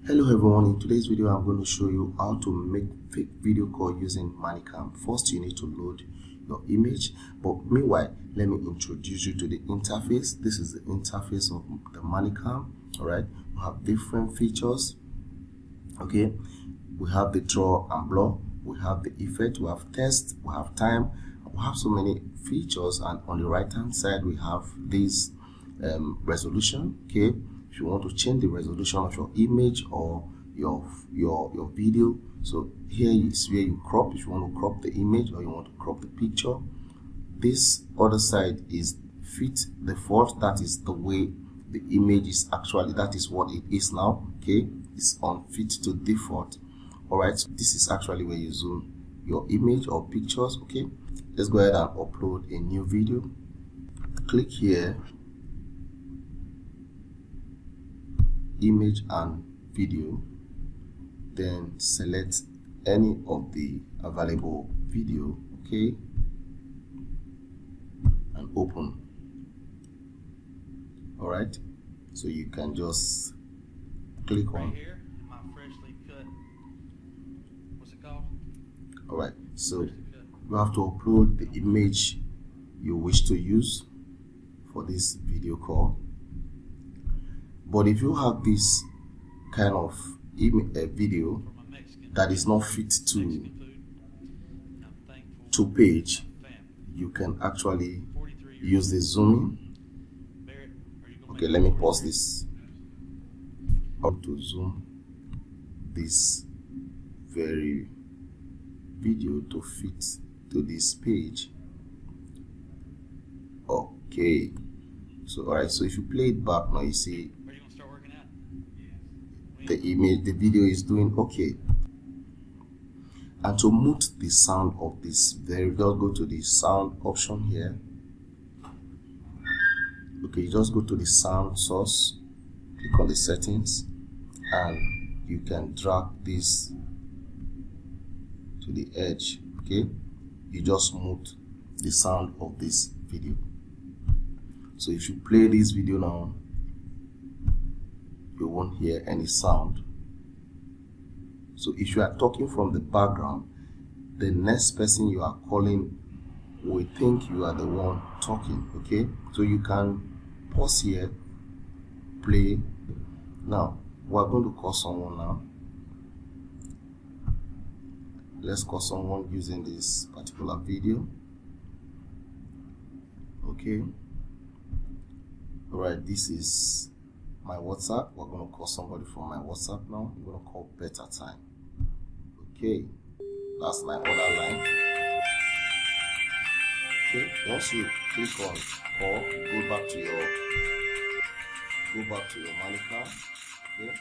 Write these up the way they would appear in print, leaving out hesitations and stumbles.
Hello everyone, in today's video I'm going to show you how to make fake video call using ManyCam. First you need to load your image, but meanwhile let me introduce you to the interface. This is the interface of the ManyCam. Alright, we have different features. Okay, we have the draw and blur, we have the effect, we have test, we have time, we have so many features. And on the right hand side we have this resolution. Okay, if you want to change the resolution of your image or your video, so here is where you crop. If you want to crop the image or you want to crop the picture, this other side is fit default. That is the way the image is actually, that is what it is now. Okay, it's on fit to default. All right, so this is actually where you zoom your image or pictures. Okay, let's go ahead and upload a new video. Click here, image and video, then select any of the available video. Okay, and open. All right, so you can just click on right here, my freshly cut, what's it called? all right, so you have to upload the image you wish to use for this video call. But if you have this kind of video that is not fit to page, you can actually use the zooming. Okay, let me pause this. How to zoom this very video to fit to this page. Okay, so all right, so if you play it back now, you see the image, the video is doing okay. And to mute the sound of this very, just go to the sound option here. Okay, you just go to the sound source, click on the settings, and you can drag this to the edge. Okay, you just mute the sound of this video. So if you play this video now, you won't hear any sound. So if you are talking from the background, the next person you are calling will think you are the one talking. Okay, so you can pause here, play. Now we're going to call someone now. Let's call someone using this particular video. Okay, all right, this is my WhatsApp. We're going to call somebody from my WhatsApp now. I'm going to call Better Time. Okay, that's my other line. Okay, once you click on call, go back to your ManyCam. Okay,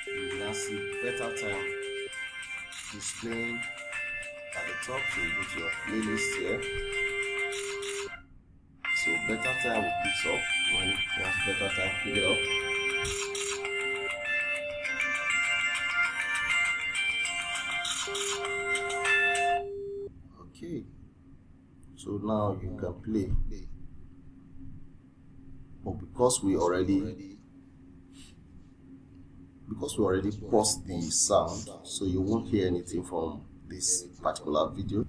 you will now see Better Time displaying at the top. So you go to your playlist here. So Better Time will pick up when Better Time pick it up. Okay, so now you can play, but because we already paused the sound, so you won't hear anything from this particular video.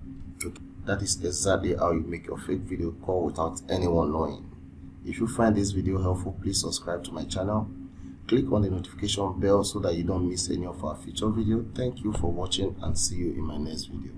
That is exactly how you make your fake video call without anyone knowing. If you find this video helpful, please subscribe to my channel. Click on the notification bell so that you don't miss any of our future videos. Thank you for watching and see you in my next video.